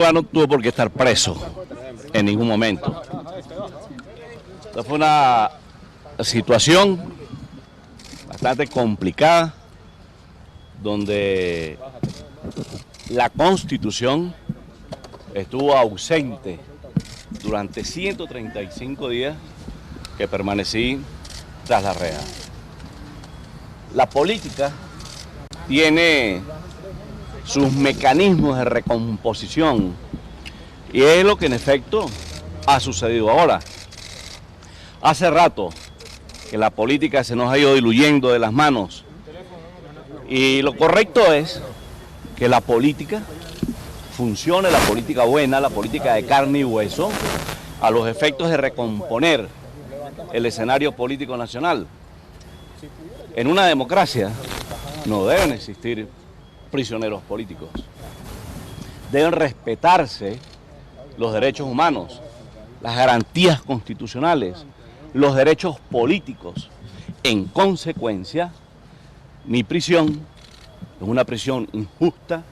No tuvo por qué estar preso en ningún momento. Esta fue una situación bastante complicada donde la Constitución estuvo ausente durante 135 días que permanecí tras la reja. La política tiene sus mecanismos de recomposición y es lo que en efecto ha sucedido ahora. Hace rato que la política se nos ha ido diluyendo de las manos y lo correcto es que la política funcione, la política buena, la política de carne y hueso, a los efectos de recomponer el escenario político nacional. En una democracia no deben existir prisioneros políticos. Deben respetarse los derechos humanos, las garantías constitucionales, los derechos políticos. En consecuencia, mi prisión es una prisión injusta,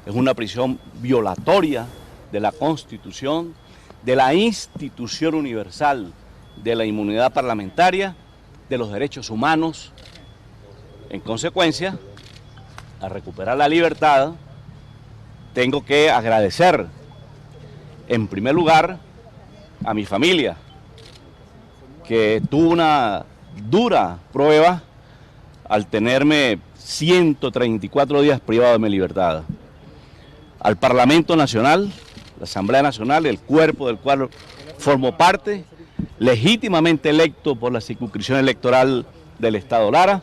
es una prisión violatoria de la Constitución, de la institución universal, de la inmunidad parlamentaria, de los derechos humanos. En consecuencia, a recuperar la libertad, tengo que agradecer, en primer lugar, a mi familia, que tuvo una dura prueba al tenerme 134 días privado de mi libertad. Al Parlamento Nacional, la Asamblea Nacional, el cuerpo del cual formo parte, legítimamente electo por la circunscripción electoral del Estado Lara,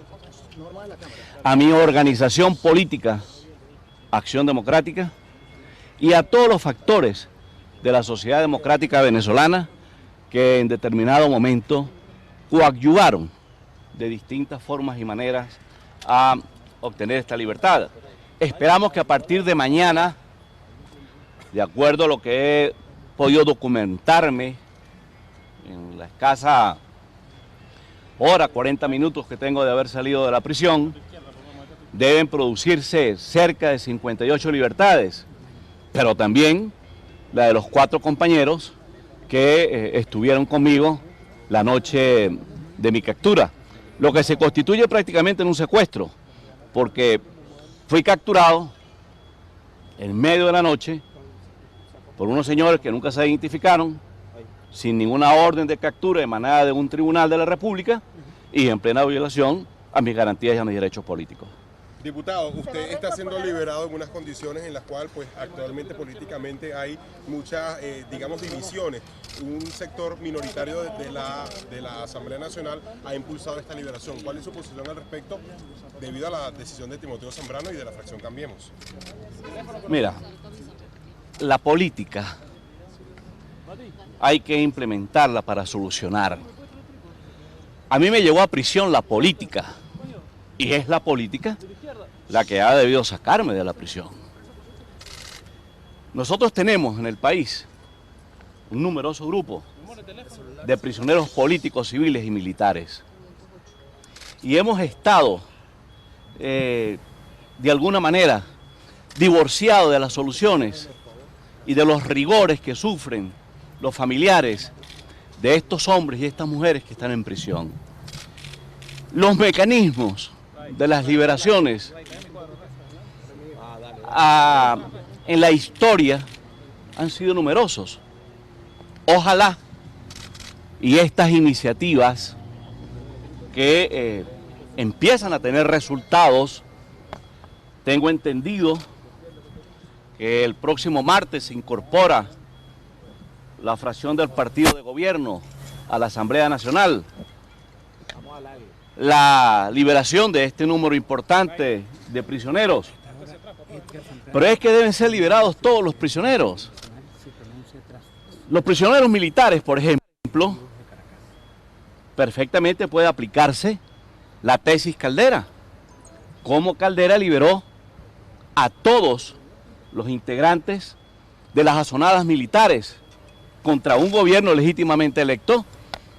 a mi organización política, Acción Democrática, y a todos los factores de la sociedad democrática venezolana que en determinado momento coadyuvaron de distintas formas y maneras a obtener esta libertad. Esperamos que a partir de mañana, de acuerdo a lo que he podido documentarme en la escasa hora, 40 minutos que tengo de haber salido de la prisión, deben producirse cerca de 58 libertades, pero también la de los 4 compañeros que estuvieron conmigo la noche de mi captura, lo que se constituye prácticamente en un secuestro, porque fui capturado en medio de la noche por unos señores que nunca se identificaron, sin ninguna orden de captura emanada de un tribunal de la República y en plena violación a mis garantías y a mis derechos políticos. Diputado, usted está siendo liberado en unas condiciones en las cuales pues actualmente políticamente hay muchas, digamos, divisiones. Un sector minoritario de la Asamblea Nacional ha impulsado esta liberación. ¿Cuál es su posición al respecto debido a la decisión de Timoteo Zambrano y de la fracción Cambiemos? Mira, la política hay que implementarla para solucionar. A mí me llevó a prisión la política y es la política la que ha debido sacarme de la prisión. Nosotros tenemos en el país un numeroso grupo de prisioneros políticos, civiles y militares. Y hemos estado, de alguna manera, divorciados de las soluciones y de los rigores que sufren los familiares de estos hombres y estas mujeres que están en prisión. Los mecanismos de las liberaciones en la historia han sido numerosos. Ojalá y estas iniciativas que empiezan a tener resultados, tengo entendido que el próximo martes se incorpora la fracción del partido de gobierno a la Asamblea Nacional. La liberación de este número importante de prisioneros. Pero es que deben ser liberados todos los prisioneros. Los prisioneros militares, por ejemplo, perfectamente puede aplicarse la tesis Caldera. Cómo Caldera liberó a todos los integrantes de las azonadas militares contra un gobierno legítimamente electo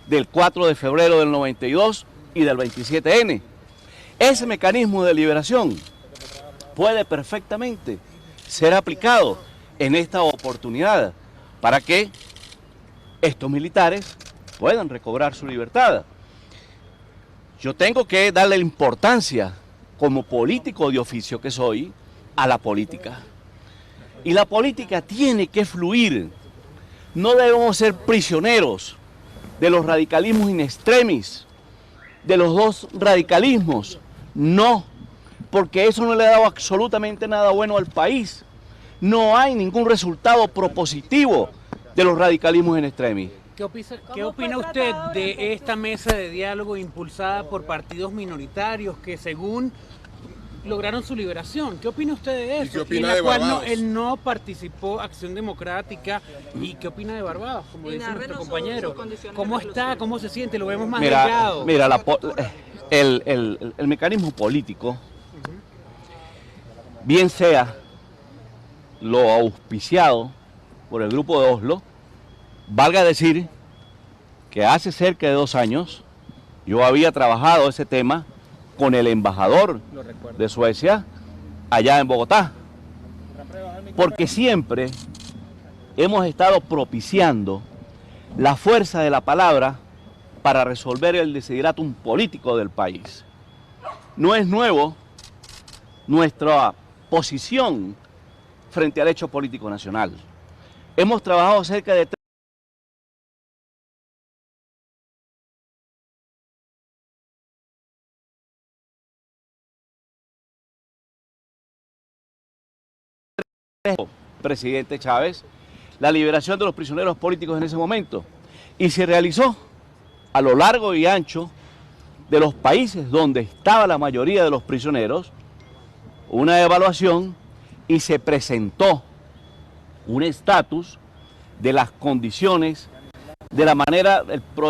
del 4 de febrero del 92 y del 27N. Ese mecanismo de liberación puede perfectamente ser aplicado en esta oportunidad para que estos militares puedan recobrar su libertad. Yo tengo que darle importancia, como político de oficio que soy, a la política. Y la política tiene que fluir. No debemos ser prisioneros de los radicalismos in extremis, de los dos radicalismos. No, porque eso no le ha dado absolutamente nada bueno al país. No hay ningún resultado propositivo de los radicalismos in extremis. ¿Qué opina usted de esta mesa de diálogo impulsada por partidos minoritarios que según lograron su liberación? ¿Qué opina usted de eso? ¿Y qué opina en la de cual Barbados? él no participó Acción Democrática. ¿Y qué opina de Barbados? Como dice nuestro compañero. ¿Cómo está? ¿Cómo se siente? Lo vemos más delgado. Mira, el mecanismo político, bien sea lo auspiciado por el Grupo de Oslo, valga decir que hace cerca de 2 años yo había trabajado ese tema con el embajador de Suecia allá en Bogotá, porque siempre hemos estado propiciando la fuerza de la palabra para resolver el desideratum político del país. No es nuevo nuestra posición frente al hecho político nacional. Hemos trabajado cerca de presidente Chávez la liberación de los prisioneros políticos en ese momento, y se realizó a lo largo y ancho de los países donde estaba la mayoría de los prisioneros una evaluación y se presentó un estatus de las condiciones, de la manera,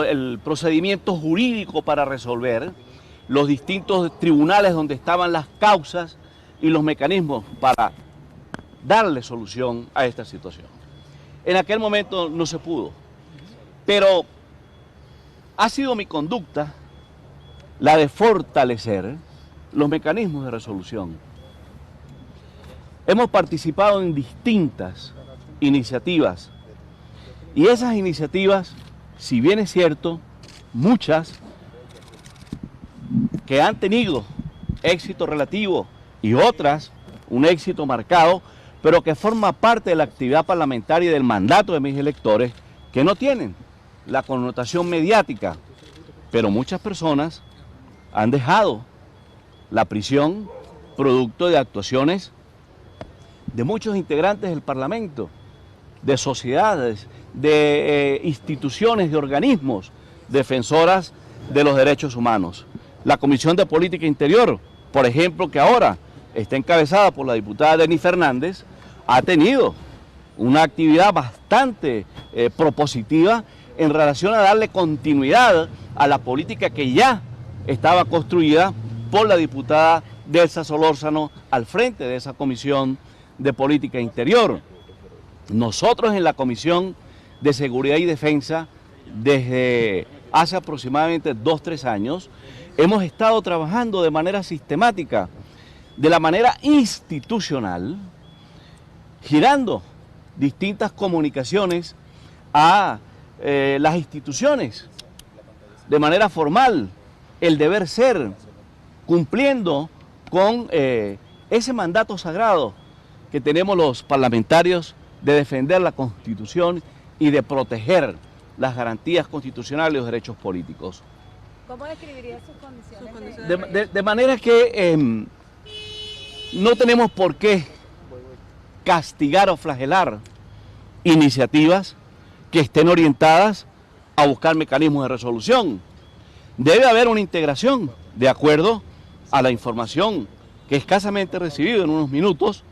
el procedimiento jurídico para resolver, los distintos tribunales donde estaban las causas y los mecanismos para darle solución a esta situación. En aquel momento no se pudo, pero ha sido mi conducta la de fortalecer los mecanismos de resolución. Hemos participado en distintas iniciativas y esas iniciativas, si bien es cierto, muchas que han tenido éxito relativo y otras un éxito marcado, pero que forma parte de la actividad parlamentaria y del mandato de mis electores, que no tienen la connotación mediática, pero muchas personas han dejado la prisión producto de actuaciones de muchos integrantes del Parlamento, de sociedades, de instituciones, de organismos defensoras de los derechos humanos. La Comisión de Política Interior, por ejemplo, que ahora está encabezada por la diputada Denny Fernández, ha tenido una actividad bastante propositiva en relación a darle continuidad a la política que ya estaba construida por la diputada Delsa Solórzano al frente de esa Comisión de Política Interior. Nosotros en la Comisión de Seguridad y Defensa, desde hace aproximadamente 2-3 años, hemos estado trabajando de manera sistemática, de la manera institucional, girando distintas comunicaciones a las instituciones, de manera formal, el deber ser, cumpliendo con ese mandato sagrado que tenemos los parlamentarios de defender la Constitución y de proteger las garantías constitucionales y los derechos políticos. ¿Cómo describiría sus condiciones? De manera que no tenemos por qué castigar o flagelar iniciativas que estén orientadas a buscar mecanismos de resolución. Debe haber una integración de acuerdo a la información que escasamente he recibido en unos minutos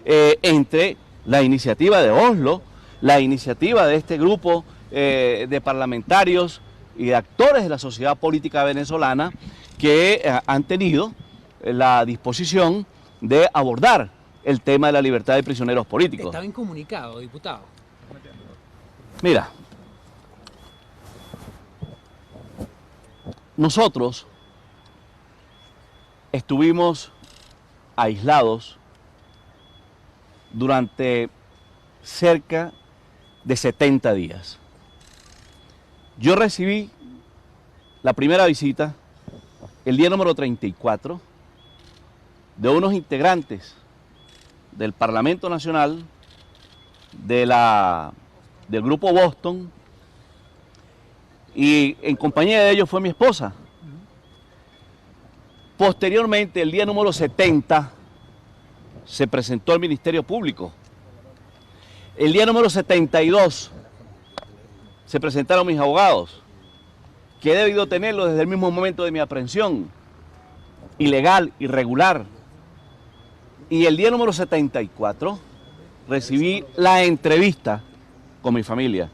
entre la iniciativa de Oslo, la iniciativa de este grupo de parlamentarios y de actores de la sociedad política venezolana que han tenido la disposición de abordar el tema de la libertad de prisioneros políticos. Estaba incomunicado, diputado. Mira, nosotros estuvimos aislados durante cerca de 70 días. Yo recibí la primera visita el día número 34 de unos integrantes del Parlamento Nacional del Grupo Boston, y en compañía de ellos fue mi esposa. Posteriormente, el día número 70, se presentó al Ministerio Público. El día número 72 se presentaron mis abogados, que he debido tenerlo desde el mismo momento de mi aprehensión, ilegal, irregular. Y el día número 74 recibí la entrevista con mi familia,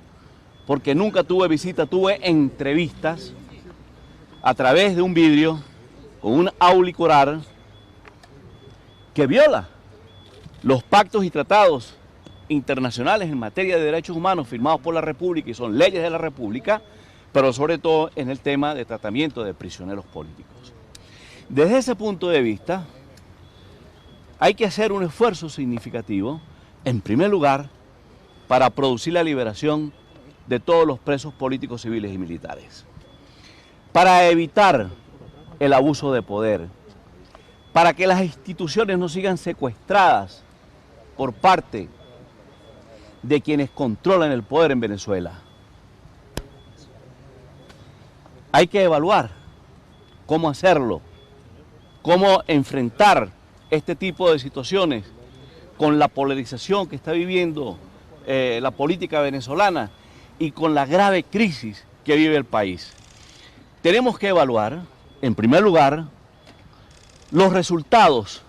porque nunca tuve visita, tuve entrevistas a través de un vidrio con un auricular que viola los pactos y tratados internacionales en materia de derechos humanos firmados por la República y son leyes de la República, pero sobre todo en el tema de tratamiento de prisioneros políticos. Desde ese punto de vista, hay que hacer un esfuerzo significativo, en primer lugar, para producir la liberación de todos los presos políticos, civiles y militares, para evitar el abuso de poder, para que las instituciones no sigan secuestradas por parte de quienes controlan el poder en Venezuela. Hay que evaluar cómo hacerlo, cómo enfrentar este tipo de situaciones con la polarización que está viviendo la política venezolana y con la grave crisis que vive el país. Tenemos que evaluar, en primer lugar, los resultados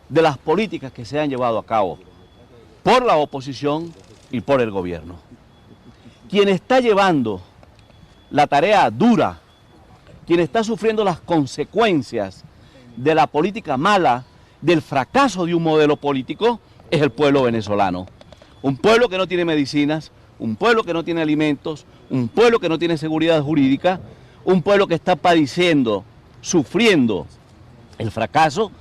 de las políticas que se han llevado a cabo por la oposición y por el gobierno. Quien está llevando la tarea dura, quien está sufriendo las consecuencias de la política mala, del fracaso de un modelo político, es el pueblo venezolano. Un pueblo que no tiene medicinas, un pueblo que no tiene alimentos, un pueblo que no tiene seguridad jurídica, un pueblo que está padeciendo, sufriendo el fracaso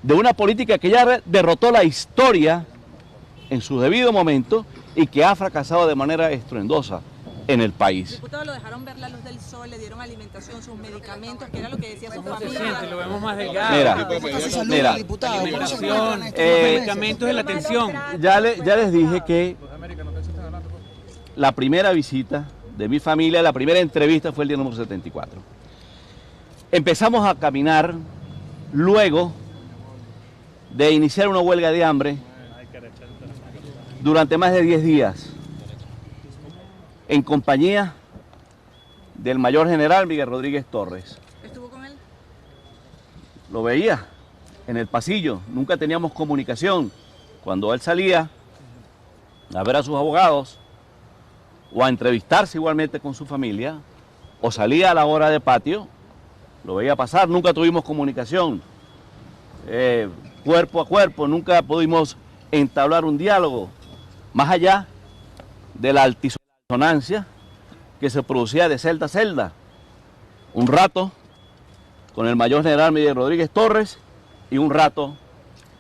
de una política que ya derrotó la historia en su debido momento y que ha fracasado de manera estruendosa en el país. Diputado, lo dejaron ver la luz del sol, le dieron alimentación, sus medicamentos, que era lo que decía su ¿Cómo se familia. siente? Lo vemos más delgado. Mira, Alimentación, los medicamentos de la atención. ya les dije que la primera visita de mi familia, la primera entrevista fue el día número 74. Empezamos a caminar luego de iniciar una huelga de hambre durante más de 10 días, en compañía del mayor general Miguel Rodríguez Torres. ¿Estuvo con él? Lo veía en el pasillo, nunca teníamos comunicación. Cuando él salía a ver a sus abogados o a entrevistarse igualmente con su familia, o salía a la hora de patio, lo veía pasar, nunca tuvimos comunicación, cuerpo a cuerpo, nunca pudimos entablar un diálogo, más allá de la altisonancia que se producía de celda a celda. Un rato con el mayor general Miguel Rodríguez Torres y un rato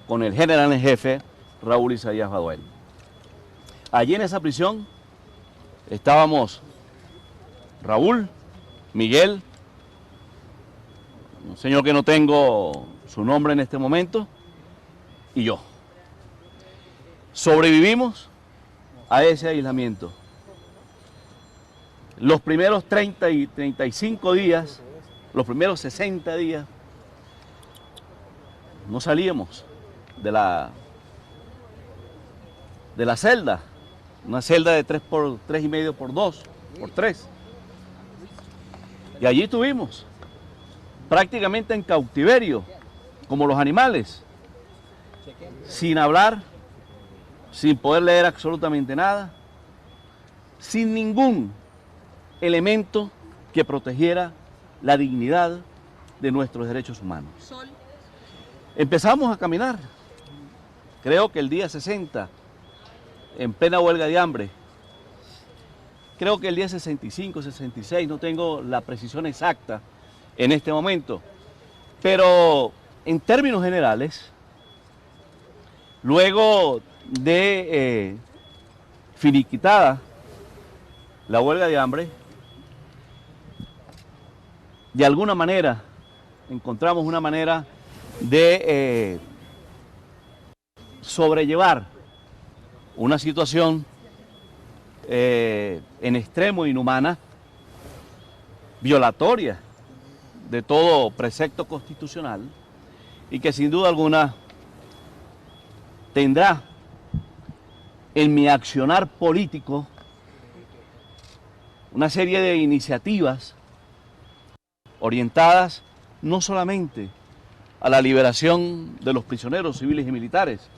con el general en jefe Raúl Isaías Baduel. Allí en esa prisión estábamos Raúl, Miguel, un señor que no tengo su nombre en este momento, y yo. Sobrevivimos a ese aislamiento. Los primeros 30 y 35 días, los primeros 60 días, no salíamos de la celda, una celda de 3 por 3,5 por 2, por 3. Y allí estuvimos, prácticamente en cautiverio, como los animales, sin hablar, sin poder leer absolutamente nada, sin ningún elemento que protegiera la dignidad de nuestros derechos humanos. Sol. Empezamos a caminar, creo que el día 60, en plena huelga de hambre, creo que el día 65, 66, no tengo la precisión exacta en este momento, pero en términos generales, luego de finiquitada la huelga de hambre, de alguna manera encontramos una manera de sobrellevar una situación en extremo inhumana, violatoria de todo precepto constitucional y que sin duda alguna tendrá en mi accionar político una serie de iniciativas orientadas no solamente a la liberación de los prisioneros civiles y militares,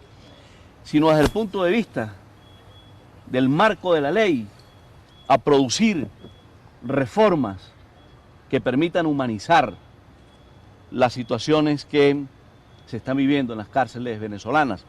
sino desde el punto de vista del marco de la ley, a producir reformas que permitan humanizar las situaciones que se están viviendo en las cárceles venezolanas.